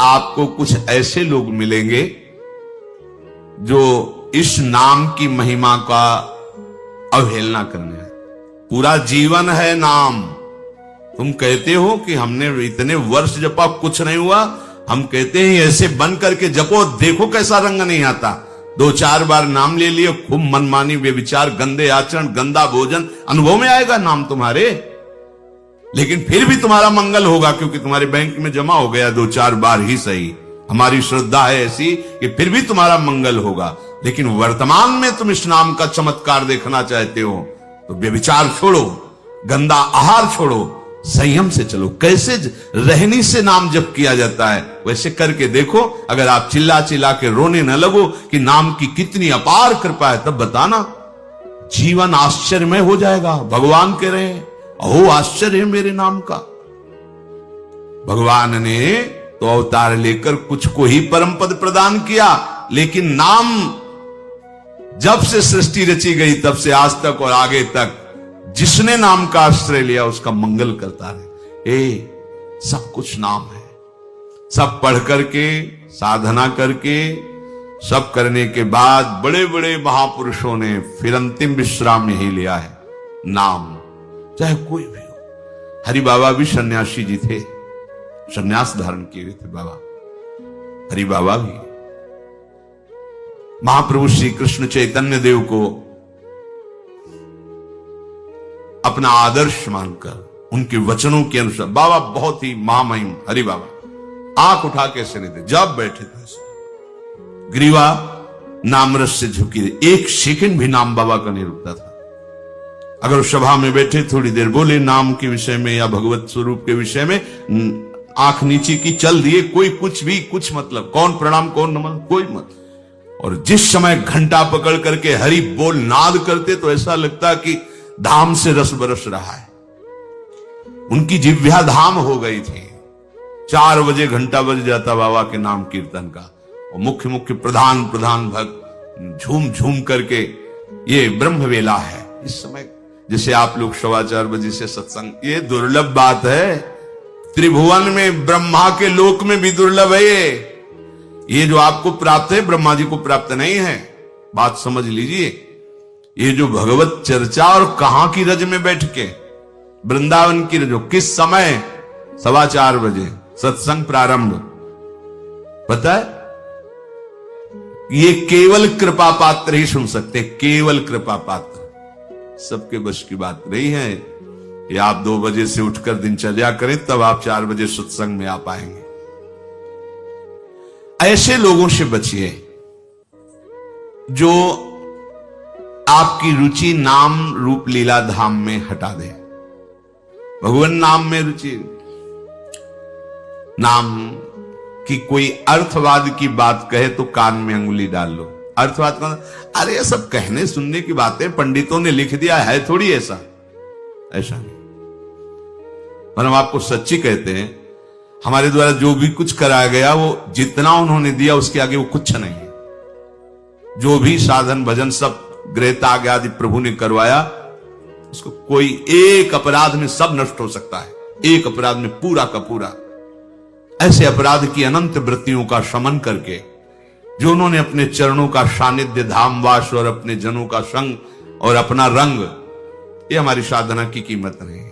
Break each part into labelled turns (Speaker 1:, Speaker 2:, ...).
Speaker 1: आपको कुछ ऐसे लोग मिलेंगे जो इस नाम की महिमा का अवहेलना करने हैं। पूरा जीवन है नाम। तुम कहते हो कि हमने इतने वर्ष जपा, कुछ नहीं हुआ। हम कहते हैं ऐसे बन करके जपो, देखो कैसा रंग नहीं आता। 2-4 बार नाम ले लिए, खूब मनमानी व्यभिचार, गंदे आचरण, गंदा भोजन अनुभव में आएगा नाम तुम्हारे, लेकिन फिर भी तुम्हारा मंगल होगा, क्योंकि तुम्हारे बैंक में जमा हो गया 2-4 बार ही सही। हमारी श्रद्धा है ऐसी कि फिर भी तुम्हारा मंगल होगा। लेकिन वर्तमान में तुम इस नाम का चमत्कार देखना चाहते हो तो व्यभिचार छोड़ो, गंदा आहार छोड़ो, संयम से चलो। कैसे रहनी से नाम जप किया जाता है वैसे करके देखो। अगर आप चिल्ला चिल्ला के रोने न लगो कि नाम की कितनी अपार कृपा है, तब बताना, जीवन आश्चर्यमय हो जाएगा। भगवान कह रहे हैं, अहो आश्चर्य है मेरे नाम का। भगवान ने तो अवतार लेकर कुछ को ही परम पद प्रदान किया, लेकिन नाम जब से सृष्टि रची गई तब से आज तक और आगे तक जिसने नाम का आश्रय लिया उसका मंगल करता है। सब कुछ नाम है। सब पढ़ करके, साधना करके, सब करने के बाद बड़े बड़े महापुरुषों ने फिर अंतिम विश्राम यही लिया है, नाम। चाहे कोई भी हो। हरि बाबा भी सन्यासी जी थे, सन्यास धारण किए हुए थे बाबा। हरि बाबा भी महाप्रभु श्री कृष्ण चैतन्य देव को अपना आदर्श मानकर उनके वचनों के अनुसार, बाबा बहुत ही महामहिम हरि बाबा आंख उठा के ऐसे नहीं थे, जब बैठे थे ग्रीवा नामरस से झुकी रही, 1 सेकंड भी नाम बाबा का नहीं रुकता था। अगर सभा में बैठे थोड़ी देर बोले नाम के विषय में या भगवत स्वरूप के विषय में, आंख नीचे की चल दिए, कोई कुछ भी कुछ मतलब, कौन प्रणाम कौन नमन, कोई मत। और जिस समय घंटा पकड़ करके हरि बोल नाद करते तो ऐसा लगता कि धाम से रस बरस रहा है। उनकी जिह्वा धाम हो गई थी। 4 बजे घंटा बज जाता बाबा के नाम कीर्तन का, और मुख्य मुख्य प्रधान भक्त झूम झूम करके, ये ब्रह्म वेला है इस समय। जैसे आप लोग 4:15 बजे से सत्संग, ये दुर्लभ बात है। त्रिभुवन में, ब्रह्मा के लोक में भी दुर्लभ है ये जो आपको प्राप्त है, ब्रह्मा जी को प्राप्त नहीं है। बात समझ लीजिए। ये जो भगवत चर्चा, और कहां की रज में बैठ के, वृंदावन की रज, किस समय, 4:15 बजे सत्संग प्रारंभ। पता है, ये केवल कृपा पात्र ही सुन सकते, केवल कृपा पात्र। सबके बस की बात नहीं है कि आप 2 बजे से उठकर दिनचर्या करें तब आप 4 बजे सत्संग में आ पाएंगे। ऐसे लोगों से बचिए जो आपकी रुचि नाम रूप लीला धाम में हटा दे। भगवान नाम में रुचि, नाम की कोई अर्थवाद की बात कहे तो कान में अंगुली डाल लो। अर्थवाद का, अरे ये सब कहने सुनने की बातें पंडितों ने लिख दिया है, थोड़ी ऐसा नहीं। पर हम आपको सच्ची कहते हैं, हमारे द्वारा जो भी कुछ कराया गया वो जितना उन्होंने दिया उसके आगे वो कुछ नहीं है। जो भी साधन भजन सब गृह त्याग आदि प्रभु ने करवाया, उसको कोई एक अपराध में सब नष्ट हो सकता है, एक अपराध में पूरा का पूरा। ऐसे अपराध की अनंत वृत्तियों का शमन करके जो उन्होंने अपने चरणों का सानिध्य, धामवास और अपने जनों का संग और अपना रंग, ये हमारी साधना की कीमत नहीं है,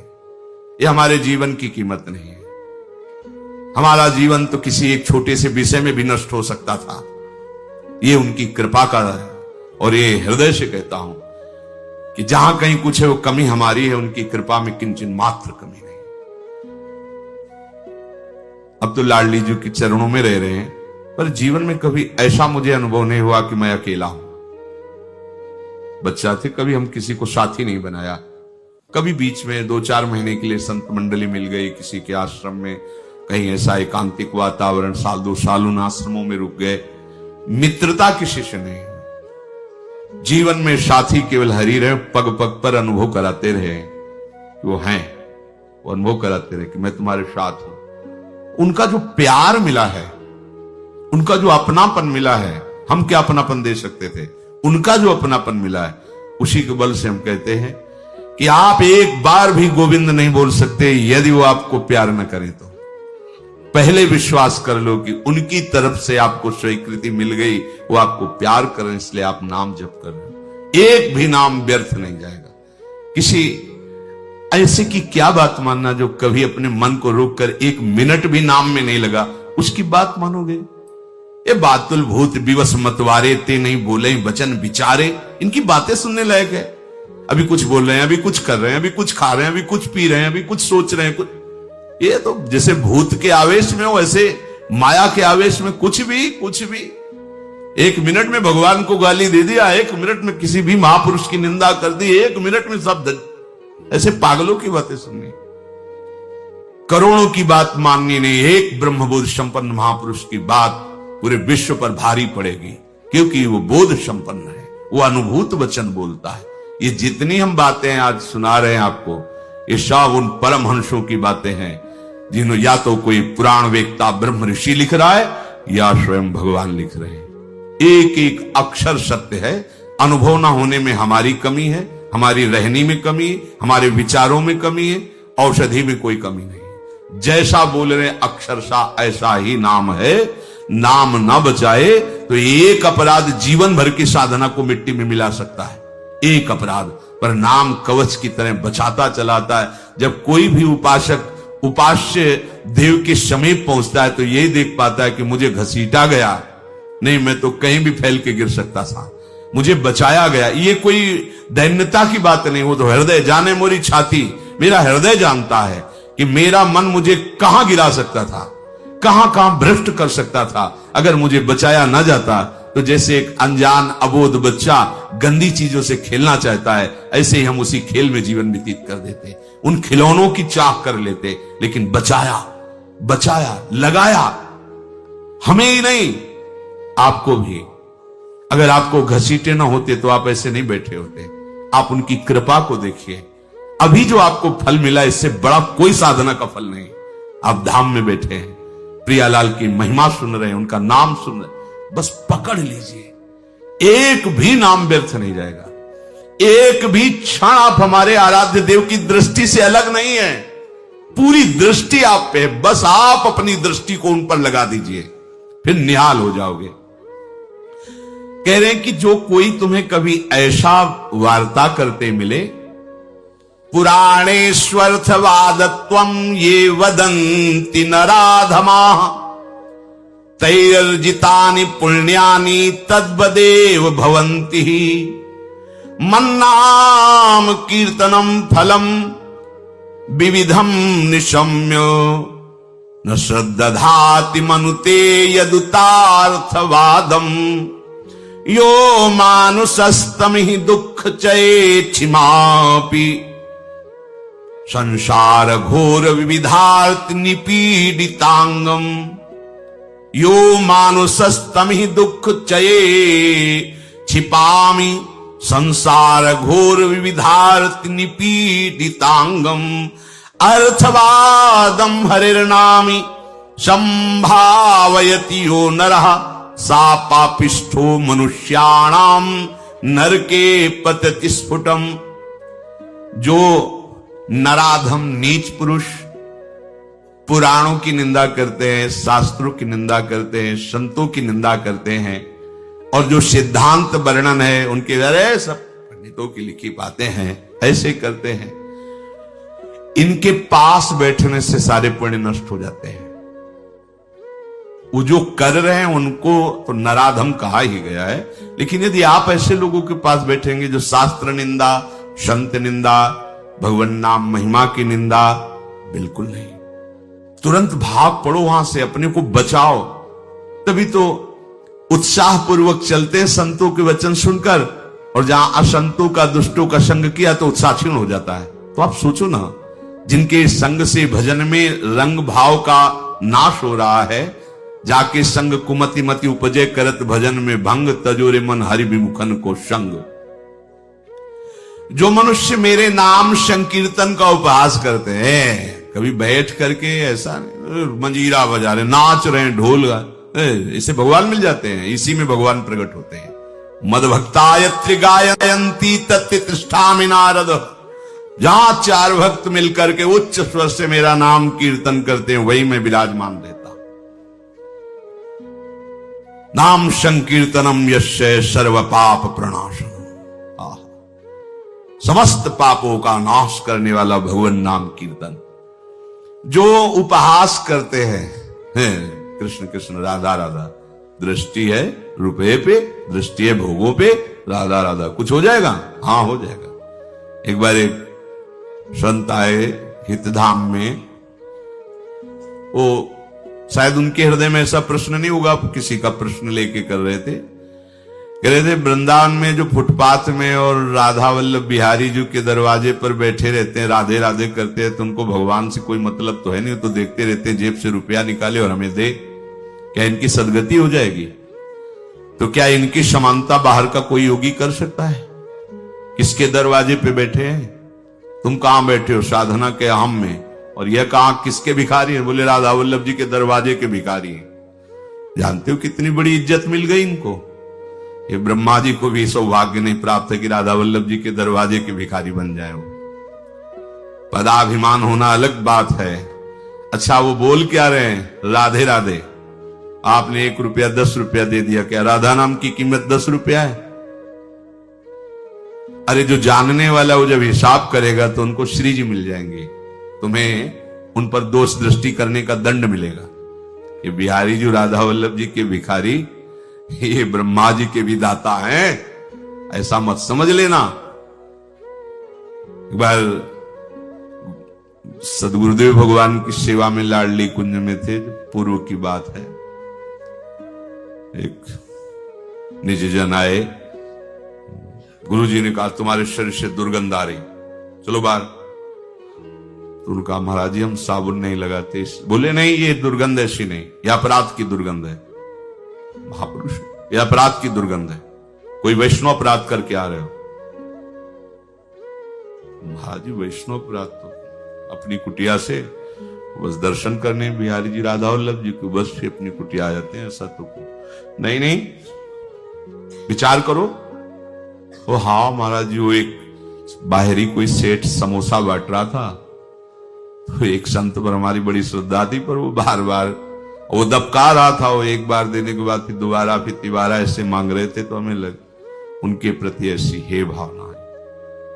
Speaker 1: ये हमारे जीवन की कीमत नहीं है। हमारा जीवन तो किसी एक छोटे से विषय में भी नष्ट हो सकता था। ये उनकी कृपा का है, और ये हृदय से कहता हूं कि जहां कहीं कुछ है वो कमी हमारी है, उनकी कृपा में किंचन मात्र कमी नहीं। अब तो लाडली जी के चरणों में रह रहे हैं, पर जीवन में कभी ऐसा मुझे अनुभव नहीं हुआ कि मैं अकेला हूं। बच्चा थे, कभी हम किसी को साथी नहीं बनाया। कभी बीच में 2-4 महीने के लिए संत मंडली मिल गई किसी के आश्रम में, कहीं ऐसा एकांतिक वातावरण, 1-2 साल उन आश्रमों में रुक गए। मित्रता किसी से नहीं। जीवन में साथी केवल हरि रहे, पग पग पर अनुभव कराते रहे वो हैं, वो अनुभव कराते रहे कि मैं तुम्हारे साथ हूं। उनका जो प्यार मिला है, उनका जो अपनापन मिला है, हम क्या अपनापन दे सकते थे, उनका जो अपनापन मिला है, उसी के बल से हम कहते हैं कि आप एक बार भी गोविंद नहीं बोल सकते यदि वो आपको प्यार न करें तो। पहले विश्वास कर लो कि उनकी तरफ से आपको स्वीकृति मिल गई, वो आपको प्यार करें, इसलिए आप नाम जप कर रहे हो। एक भी नाम व्यर्थ नहीं जाएगा। किसी ऐसे की क्या बात मानना जो कभी अपने मन को रोककर एक मिनट भी नाम में नहीं लगा, उसकी बात मानोगे? ये बातुल भूत विवश मतवारे ते नहीं बोले वचन विचारे, इनकी बातें सुनने लायक है। अभी कुछ बोल रहे हैं, अभी कुछ कर रहे हैं, अभी कुछ खा रहे हैं, अभी कुछ पी रहे हैं, अभी कुछ सोच रहे हैं, कुछ ये तो जैसे भूत के आवेश में हो, ऐसे माया के आवेश में कुछ भी। एक मिनट में भगवान को गाली दे दिया, एक मिनट में किसी भी महापुरुष की निंदा कर दी, एक मिनट में सब ऐसे पागलों की बातें सुननी, करोड़ों की बात माननी नहीं। एक ब्रह्मबोध संपन्न महापुरुष की बात पूरे विश्व पर भारी पड़ेगी, क्योंकि वो बोध संपन्न है, वो अनुभूत वचन बोलता है। ये जितनी हम बातें आज सुना रहे हैं आपको, ये सब उन परमहंसों की बातें हैं, जिन्हों या तो कोई पुराण वेत्ता ब्रह्म ऋषि लिख रहा है या स्वयं भगवान लिख रहे हैं। एक एक अक्षर सत्य है। अनुभव ना होने में हमारी कमी है, हमारी रहनी में कमी है, हमारे विचारों में कमी है, औषधि में कोई कमी नहीं। जैसा बोल रहे अक्षरशा ऐसा ही नाम है। नाम ना बचाए तो एक अपराध जीवन भर की साधना को मिट्टी में मिला सकता है, एक अपराध, पर नाम कवच की तरह बचाता चलाता है। जब कोई भी उपासक उपास्य देव के समीप पहुंचता है तो यही देख पाता है कि मुझे घसीटा गया नहीं, मैं तो कहीं भी फैल के गिर सकता था, मुझे बचाया गया। ये कोई दैन्यता की बात नहीं, वो तो हृदय जाने मोरी छाती, मेरा हृदय जानता है कि मेरा मन मुझे कहां गिरा सकता था, कहां कहां भ्रष्ट कर सकता था। अगर मुझे बचाया ना जाता तो जैसे एक अनजान अबोध बच्चा गंदी चीजों से खेलना चाहता है, ऐसे ही हम उसी खेल में जीवन व्यतीत कर देते, उन खिलौनों की चाह कर लेते। लेकिन बचाया लगाया, हमें ही नहीं आपको भी। अगर आपको घसीटे ना होते तो आप ऐसे नहीं बैठे होते। आप उनकी कृपा को देखिए। अभी जो आपको फल मिला, इससे बड़ा कोई साधना का फल नहीं। आप धाम में बैठे हैं, प्रियालाल की महिमा सुन रहे हैं, उनका नाम सुन रहे हैं, बस पकड़ लीजिए। एक भी नाम व्यर्थ नहीं जाएगा। एक भी क्षण आप हमारे आराध्य देव की दृष्टि से अलग नहीं है। पूरी दृष्टि आप पे, बस आप अपनी दृष्टि को उन पर लगा दीजिए, फिर निहाल हो जाओगे। कह रहे हैं कि जो कोई तुम्हें कभी ऐसा वार्ता करते मिले, पुराणेष्वर्थवादत्वं ये वदन्ति नराधमाः तैर्जितानि पुण्यानि तद्वदेव भवन्ति। मन्नाम कीर्तनम फलम विविधम निशम्य न श्रद्धाति मनुते यदुतार्थवादम। यो मानुषस्तमिहि दुःख चेच्छिमापि संसार घोर विविधार्थ निपीडितांगम। यो मानुषस्तमिहि दुःख चये छिपामि संसार घोर विविधार्थ निपीडितांगम। अर्थवादम हरिर्नामि संभावयति यो नरः सा पापिष्ठो मनुष्याणाम नरके पतति स्फुटम। जो नराधम नीच पुरुष पुराणों की निंदा करते हैं, शास्त्रों की निंदा करते हैं, संतों की निंदा करते हैं, और जो सिद्धांत वर्णन है उनके अरे सब पंडितों की लिखी बातें हैं, ऐसे करते हैं, इनके पास बैठने से सारे पुण्य नष्ट हो जाते हैं। वो जो कर रहे हैं उनको तो नराधम कहा ही गया है। लेकिन यदि आप ऐसे लोगों के पास बैठेंगे जो शास्त्र निंदा, संत निंदा, भगवान नाम महिमा की निंदा, बिल्कुल नहीं। तुरंत भाग पड़ो वहां से, अपने को बचाओ। तभी तो उत्साह पूर्वक चलते हैं संतों के वचन सुनकर, और जहां असंतों का, दुष्टों का संग किया तो उत्साह क्षीण हो जाता है। तो आप सोचो ना, जिनके संग से भजन में रंग भाव का नाश हो रहा है, जाके संग कुमति मति उपजे करत भजन में भंग, तजोरे मन हरि विमुखन को संग। जो मनुष्य मेरे नाम संकीर्तन का उपहास करते हैं, कभी बैठ करके ऐसा मंजीरा बजा रहे, नाच रहे हैं, ढोल इसे भगवान मिल जाते हैं, इसी में भगवान प्रकट होते हैं। मद भक्तायत्रि गायन्ति तत्तिष्ठामि नारद। जहां चार भक्त मिलकर के उच्च स्वर से मेरा नाम कीर्तन करते हैं, वही मैं विराजमान रहता हूं। नाम संकीर्तनम यस्य सर्व पाप प्रणाशनम। समस्त पापों का नाश करने वाला भगवान नाम कीर्तन। जो उपहास करते हैं कृष्ण कृष्ण राधा राधा, दृष्टि है रुपये पे, दृष्टि है भोगों पे, राधा राधा, कुछ हो जाएगा? हाँ हो जाएगा। एक बार एक संत आए हितधाम में, वो शायद उनके हृदय में ऐसा प्रश्न नहीं होगा, किसी का प्रश्न लेके कर रहे थे। कह रहे थे वृंदावन में जो फुटपाथ में और राधा वल्लभ बिहारी जी के दरवाजे पर बैठे रहते हैं, राधे राधे करते हैं, तो उनको भगवान से कोई मतलब तो है नहीं, तो देखते रहते हैं जेब से रुपया निकाले और हमें दे, क्या इनकी सदगति हो जाएगी? तो क्या इनकी समानता बाहर का कोई योगी कर सकता है? किसके दरवाजे पे बैठे हैं? तुम कहां बैठे हो? साधना के हम में। और यह कहां किसके भिखारी हैं? बोले राधा वल्लभ जी के दरवाजे के भिखारी हैं। जानते हो कितनी बड़ी इज्जत मिल गई इनको? ये ब्रह्मा जी को भी सौभाग्य नहीं प्राप्त है कि राधा वल्लभ जी के दरवाजे के भिखारी बन जाए। वो पदाभिमान होना अलग बात है। अच्छा वो बोल क्या रहे हैं? राधे राधे। आपने 1 रुपया 10 रुपया दे दिया, क्या राधा नाम की कीमत 10 रुपया है? अरे जो जानने वाला वो जब हिसाब करेगा तो उनको श्री जी मिल जाएंगे, तुम्हें उन पर दोष दृष्टि करने का दंड मिलेगा। ये बिहारी जी राधा वल्लभ जी के भिखारी, ये ब्रह्मा जी के भी दाता हैं, ऐसा मत समझ लेना। एक बार सदगुरुदेव भगवान की सेवा में लाडली कुंज में थे, पूर्व की बात है। एक निज जन आए, गुरुजी ने कहा तुम्हारे शरीर से दुर्गंध आ रही, चलो बाहर। तो उनका महाराज जी हम साबुन नहीं लगाते। बोले नहीं ये दुर्गंध ऐसी नहीं, यह अपराध की दुर्गंध है। महापुरुष, यह अपराध की दुर्गंध है, कोई वैष्णव अपराध करके आ रहे हो। महाराज जी वैष्णव अपराध तो अपनी कुटिया से बस दर्शन करने बिहारी जी राधा वल्लभ जी को बस से अपनी कुटिया आ जाते हैं, ऐसा तो नहीं। नहीं विचार करो। ओ हाँ महाराज जी, वो एक बाहरी कोई सेठ समोसा बांट रहा था, तो एक संत पर हमारी बड़ी श्रद्धा थी, पर वो बार बार वो दबका रहा था। वो एक बार देने के बाद फिर दोबारा फिर तिबारा ऐसे मांग रहे थे, तो हमें उनके प्रति ऐसी हे भावना है।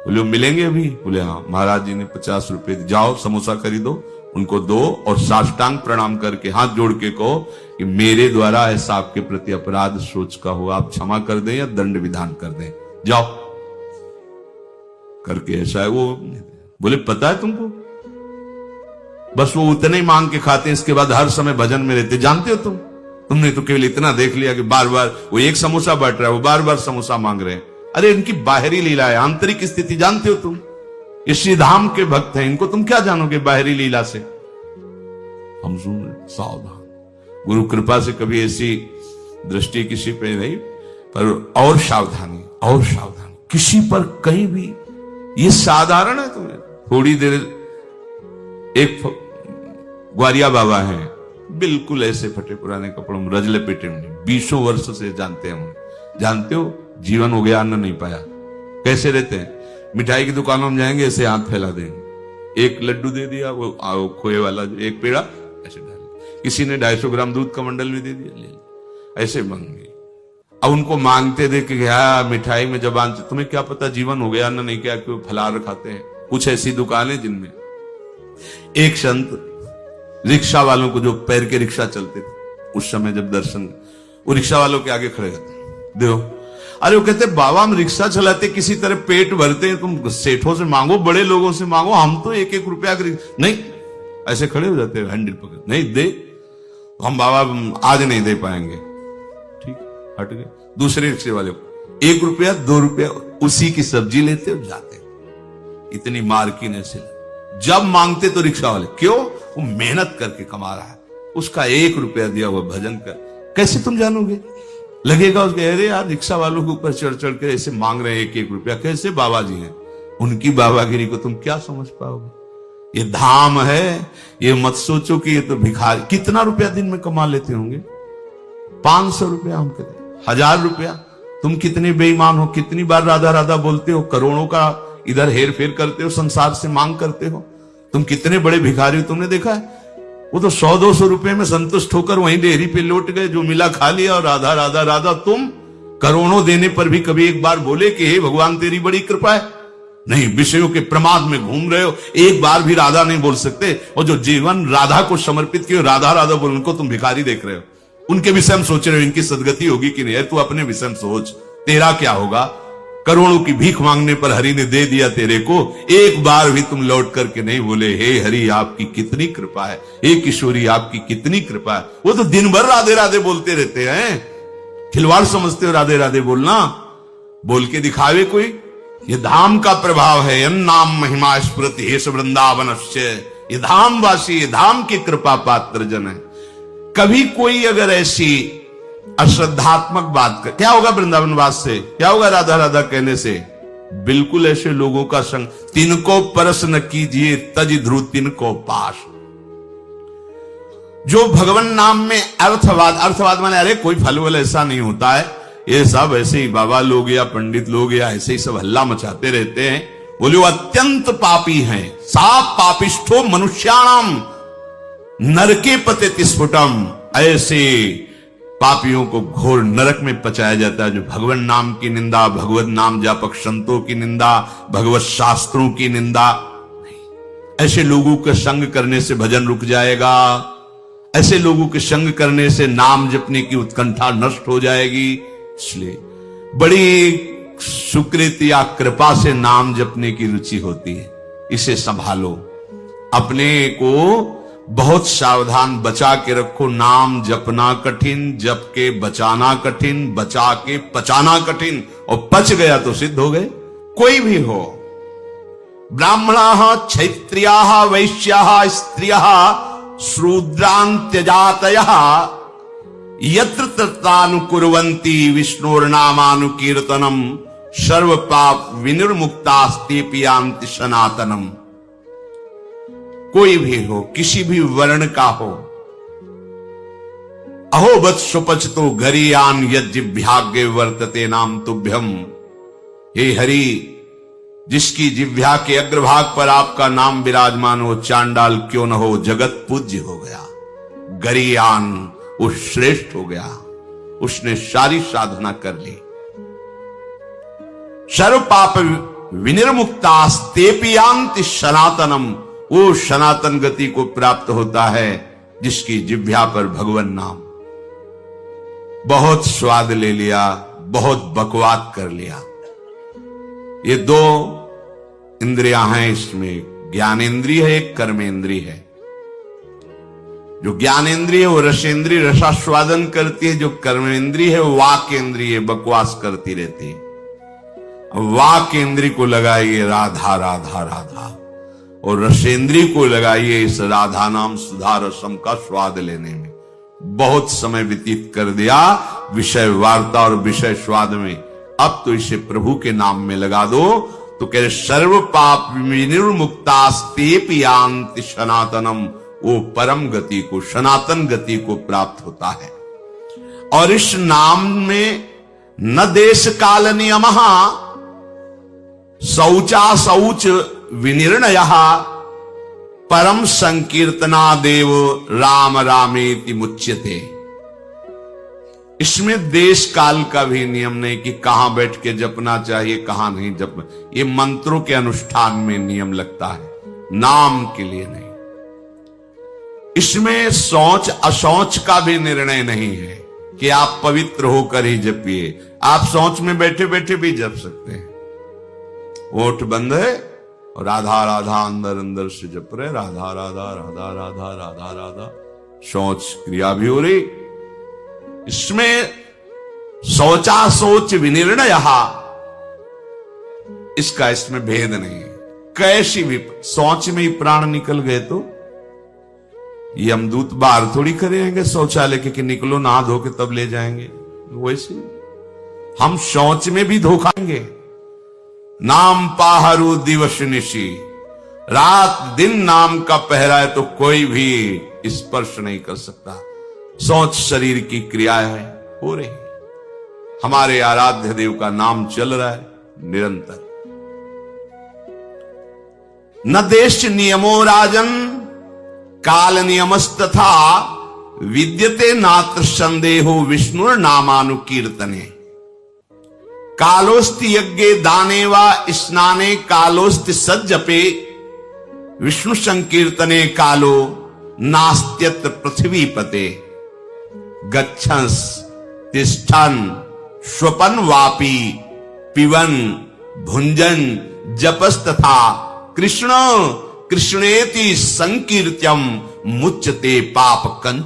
Speaker 1: बोले मिलेंगे अभी? बोले हाँ। महाराज जी ने 50 रुपए, जाओ समोसा खरीदो, उनको दो और साष्टांग प्रणाम करके हाथ जोड़ के कहो कि मेरे द्वारा ऐसा आपके प्रति अपराध सोच का हो, आप क्षमा कर दें या दंड विधान कर दें, जाओ करके। ऐसा है वो। बोले पता है तुमको, बस वो उतने ही मांग के खाते हैं, इसके बाद हर समय भजन में रहते। जानते हो तुमने तो केवल इतना देख लिया कि बार बार वो एक समोसा बांट रहा है, वो बार बार समोसा मांग रहे हैं। अरे इनकी बाहरी लीला है, आंतरिक स्थिति जानते हो तुम? ये श्री धाम के भक्त हैं, इनको तुम क्या जानोगे बाहरी लीला से? हम सुन सावधान। गुरु कृपा से कभी ऐसी दृष्टि किसी पे नहीं, पर और सावधानी, और सावधानी किसी पर कहीं भी। ये साधारण है तुम्हें। थोड़ी देर एक ग्वारिया बाबा हैं, बिल्कुल ऐसे फटे पुराने कपड़ों में, रजले पेटे में, 20 वर्ष से जानते हैं। जानते हो जीवन हो गया, अन्न नहीं पाया, कैसे रहते हैं? मिठाई की दुकानों में जाएंगे, ऐसे हाथ फैला देंगे, एक लड्डू दे दिया, वो खोए वाला एक पेड़ा ऐसे डाल, किसी ने 250 ग्राम दूध का मंडल भी दे दिया, ले ऐसे मांगे। अब उनको मांगते देख के क्या मिठाई में जबान, तुम्हें क्या पता जीवन हो गया, अन्न नहीं क्या, क्यों फलाहार खाते हैं। कुछ ऐसी दुकानें जिनमें एक संत रिक्शा वालों को, जो पैर के रिक्शा चलते थे उस समय, जब दर्शन, वो रिक्शा वालों के आगे खड़े रहते, देखो। अरे वो कहते बाबा हम रिक्शा चलाते, किसी तरह पेट भरते हैं, तुम सेठों से मांगो, बड़े लोगों से मांगो, हम तो 1-1 रुपया नहीं। ऐसे खड़े हो जाते हैं, हैंडल पकड़, नहीं दे हम बाबा आज नहीं दे पाएंगे, ठीक हट गए। दूसरे रिक्शे वाले को 1 रुपया 2 रुपया, उसी की सब्जी लेते और जाते। इतनी मार्किन ऐसे जब मांगते तो रिक्शा वाले, क्यों? वो मेहनत करके कमा रहा है, उसका 1 रुपया दिया हुआ भजन कर, कैसे तुम जानोगे? लगेगा उसके, अरे यार रिक्शा वालों के ऊपर चढ़ चढ़ कर ऐसे मांग रहे हैं 1-1 रुपया, कैसे बाबा जी हैं, उनकी बाबागिरी को तुम क्या समझ पाओगे? ये धाम है, ये मत सोचो कि ये तो भिखारी। कितना रुपया दिन में कमा लेते होंगे? 500 रुपया, हम कहते 1000 रुपया। तुम कितने बेईमान हो, कितनी बार राधा राधा बोलते हो, करोड़ों का इधर हेर फेर करते हो, संसार से मांग करते हो। तुम कितने बड़े भिखारी हो, तुमने देखा है? वो तो 100-200 रुपए में संतुष्ट होकर वहीं डेयरी पे लौट गए, जो मिला खा लिया और राधा राधा राधा। तुम करोड़ों देने पर भी कभी एक बार बोले कि हे भगवान तेरी बड़ी कृपा है? नहीं, विषयों के प्रमाद में घूम रहे हो, एक बार भी राधा नहीं बोल सकते। और जो जीवन राधा को समर्पित किए राधा राधा बोल, उनको तुम भिखारी देख रहे हो, उनके विषय में सोच रहे हो इनकी सदगति होगी कि नहीं। तू अपने विषय में सोच, तेरा क्या होगा? करोड़ों की भीख मांगने पर हरि ने दे दिया तेरे को, एक बार भी तुम लौट करके नहीं बोले हे हरि आपकी कितनी कृपा है, हे किशोरी आपकी कितनी कृपा है। वो तो दिन भर राधे राधे बोलते रहते हैं। खिलवाड़ समझते हो राधे राधे बोलना? बोल के दिखावे कोई? ये धाम का प्रभाव है। यन नाम महिमा स्मृति हेश वृंदावनस्य, ये धाम वासी, ये धाम की कृपा पात्र जन है। कभी कोई अगर ऐसी अश्रद्धात्मक बात कर, क्या होगा वृंदावनवास से, क्या होगा राधा राधा कहने से? बिल्कुल ऐसे लोगों का संग। तिनको परस न कीजिए तज ध्रुव तिनको पास। जो भगवान नाम में अर्थवाद माने अरे कोई फल वल ऐसा नहीं होता है, ये सब ऐसे ही बाबा लोग या पंडित लोग या ऐसे ही सब हल्ला मचाते रहते हैं। बोले वो अत्यंत पापी हैं। साप पापिष्ठो मनुष्याणाम नरके पतित स्फुटम। ऐसे पापियों को घोर नरक में पचाया जाता है जो भगवान नाम की निंदा, भगवत नाम जापक संतों की निंदा, भगवत शास्त्रों की निंदा। ऐसे लोगों के संग करने से भजन रुक जाएगा, ऐसे लोगों के संग करने से नाम जपने की उत्कंठा नष्ट हो जाएगी। इसलिए बड़ी सुकृत या कृपा से नाम जपने की रुचि होती है, इसे संभालो, अपने को बहुत सावधान बचा के रखो। नाम जपना कठिन, जप के बचाना कठिन, बचा के पचाना कठिन, और पच गया तो सिद्ध हो गए। कोई भी हो, ब्राह्मणाः क्षत्रियाः वैश्याः स्त्रियः शूद्रान्त्यजातयः यत्र तत्रानुकुर्वन्ति विष्णोर्नामानुकीर्तनम् सर्व पाप विनिर्मुक्तास्तेऽपि यान्ति सनातनम्। कोई भी हो, किसी भी वर्ण का हो। अहो वत्सुपचतो गरीयान यज्जिभ्याग्ये वर्तते नाम तुभ्यम। हे हरि, जिसकी जिह्वा के अग्रभाग पर आपका नाम विराजमान हो, चांडाल क्यों न हो, जगत पूज्य हो गया। गरीयान, वो श्रेष्ठ हो गया, उसने सारी साधना कर ली। सर्व पाप विनिर्मुक्तास्तेऽपि यान्ति सनातनम। वो सनातन गति को प्राप्त होता है जिसकी जिह्वा पर भगवान नाम। बहुत स्वाद ले लिया, बहुत बकवाद कर लिया। ये दो इंद्रियां हैं, इसमें ज्ञानेंद्रिय है, एक कर्मेंद्रिय है। जो ज्ञानेंद्रिय है वो रसेंद्रिय, रसास्वादन करती है। जो कर्मेंद्रिय है वो वाकेंद्रिय, बकवास करती रहती है। वाकेंद्रिय को लगाइए राधा राधा राधा, और रसेंद्रिय को लगाइए इस राधा नाम सुधा रसम का स्वाद लेने में। बहुत समय व्यतीत कर दिया विषय वार्ता और विषय स्वाद में, अब तो इसे प्रभु के नाम में लगा दो। तो कह रहे सर्व पाप विनिर्मुक्तास्तेऽपि यान्ति सनातनम। वो परम गति को, सनातन गति को प्राप्त होता है। और इस नाम में न देश काल नियमः शौचा शौच विनिर्णयः परम संकीर्तना देव राम रामेति मुच्यते। इसमें देश काल का भी नियम नहीं कि कहां बैठ के जपना चाहिए, कहां नहीं जपना। ये मंत्रों के अनुष्ठान में नियम लगता है, नाम के लिए नहीं। इसमें शौच अशौच का भी निर्णय नहीं है कि आप पवित्र होकर ही जपिए। आप शौच में बैठे बैठे भी जप सकते हैं। ओठ बंद है और राधा राधा अंदर अंदर से जप रहे, राधा राधा राधा राधा राधा राधा, शौच क्रिया भी हो रही। इसमें शौचा शौच विनिर्णय, इसका इसमें भेद नहीं है। कैसी भी शौच में ही प्राण निकल गए तो ये यमदूत बाहर थोड़ी करेंगे शौचालय के कि निकलो नहा धो के तब ले जाएंगे। वैसे हम शौच में भी धोखाएंगे। नाम पाहरू दिवस निशी, रात दिन नाम का पहरा है तो कोई भी स्पर्श नहीं कर सकता। शौच शरीर की क्रिया है, हो रही। हमारे आराध्य देव का नाम चल रहा है निरंतर। न देश नियमो राजन काल नियमस्तथा विद्यते नात्र संदेहो विष्णुर्नामानुकीर्तने। कालोस्ति यज्ञे दाने वा स्नाने कालोस्ति सज्जपे विष्णु संकीर्तने कालो नास्त्यत्र पृथ्वीपते। गच्छंस तिष्ठन स्वपन वापी पिवन भुंजन जपस्तथा कृष्ण कृष्णेति संकीर्त्यम मुच्यते पाप कंच।